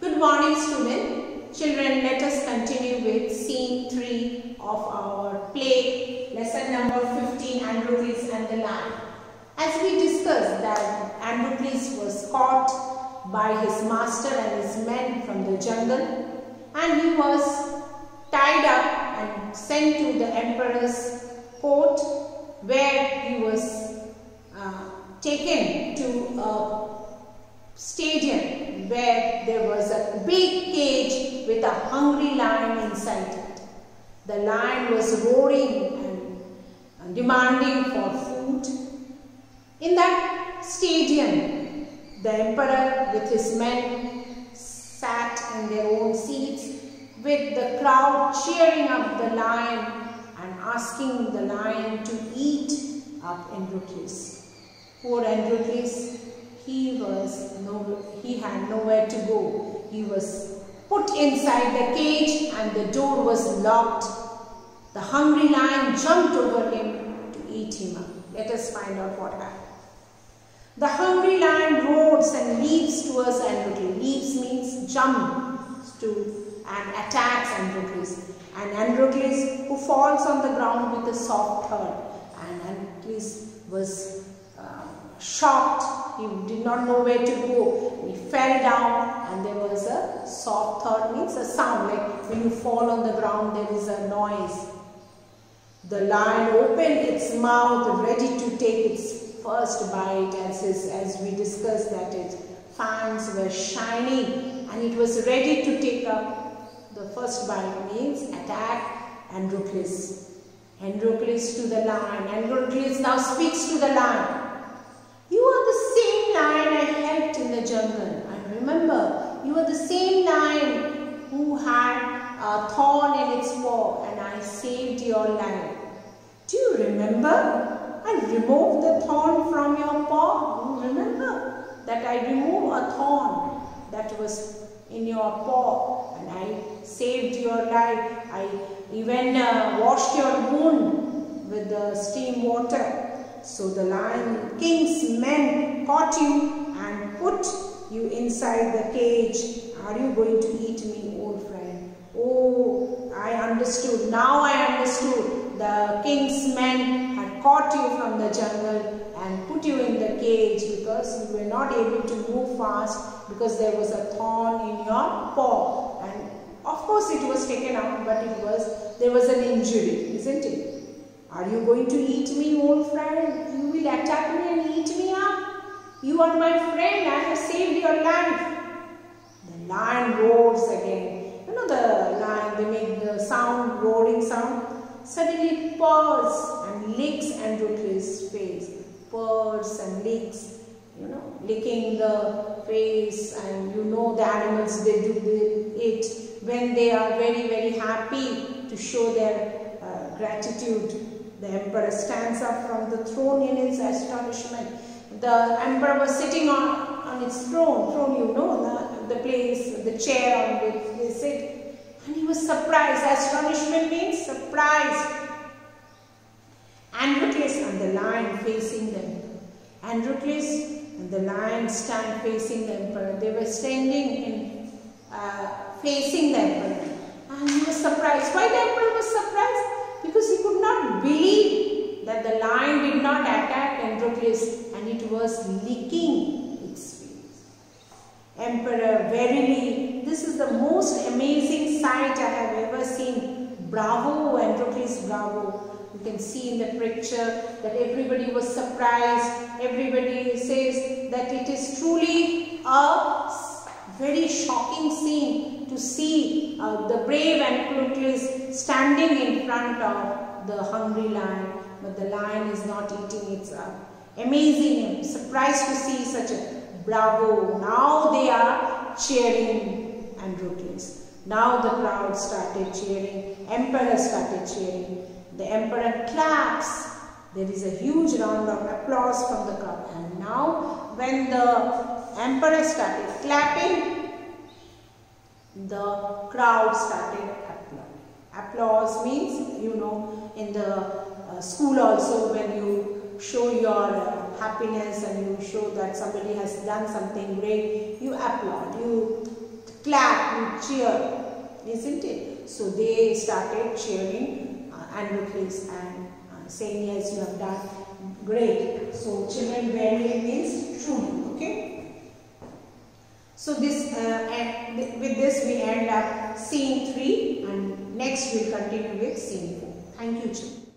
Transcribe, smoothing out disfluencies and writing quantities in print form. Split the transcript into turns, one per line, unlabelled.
Good morning, students. Children, let us continue with scene 3 of our play, lesson number 15, Androcles and the Lion. As we discussed that Androcles was caught by his master and his men from the jungle, and he was tied up and sent to the emperor's court, where he was taken to a stadium where there was a big cage with a hungry lion inside it. The lion was roaring and demanding for food. In that stadium, the emperor with his men sat in their own seats, with the crowd cheering up the lion and asking the lion to eat up Androcles. Poor Androcles, he had nowhere to go. He was put inside the cage and the door was locked. The hungry lion jumped over him to eat him up. Let us find out what happened. The hungry lion roars and leaps towards Androcles. Leaps means jumps to and attacks Androcles. And Androcles, who falls on the ground with a soft thud. And Androcles was shocked. He did not know where to go. He fell down and there was a soft thud, means a sound, like when you fall on the ground there is a noise. The lion opened its mouth ready to take its first bite, as we discussed that its fangs were shining and it was ready to take up the first bite, means attack Androcles. Androcles to the lion. Androcles now speaks to the lion. You are the same lion I helped in the jungle. And remember, you are the same lion who had a thorn in its paw and I saved your life. Do you remember? I removed the thorn from your paw. You remember that I removed a thorn that was in your paw and I saved your life. I even washed your wound with the steam water. So the lion king's men caught you and put you inside the cage. Are you going to eat me, old friend? Oh, I understood. Now I understood. The king's men had caught you from the jungle and put you in the cage because you were not able to move fast because there was a thorn in your paw. And of course it was taken out, but there was an injury, isn't it? Are you going to eat me, old friend? You will attack me and eat me up? You are my friend. I have saved your life. The lion roars again. You know the lion, they make the sound, roaring sound. Suddenly it purrs and licks Androcles' face. Purrs and licks, licking the face. And you know the animals, they do it when they are very, very happy to show their gratitude. The emperor stands up from the throne in his astonishment. The emperor was sitting on its throne, the place, the chair on which they sit. And he was surprised. Astonishment means surprise. Androcles and the lion facing them. Androcles and the lion stand facing the emperor. They were standing facing the emperor. And he was surprised. Why the emperor was surprised? Because he could not believe that the lion did not attack Androcles and it was licking its face. Emperor, verily, this is the most amazing sight I have ever seen. Bravo, Androcles, bravo. You can see in the picture that everybody was surprised. Everybody says that it is truly a very shocking scene to see the brave Androcles standing in front of the hungry lion, but the lion is not eating it up. Amazing, surprised to see such a bravo. Now they are cheering Androcles. Now the crowd started cheering. Emperor started cheering. The emperor claps. There is a huge round of applause from the crowd. And now when the emperor started clapping, the crowd started applauding. Applause means, in the school also, when you show your happiness and you show that somebody has done something great, you applaud, you clap, we cheer, isn't it? So they started cheering Androcles and saying, yes, you have done great. So children, verily means truly. Okay. So this with this we end up scene 3, and next we'll continue with scene 4. Thank you, children.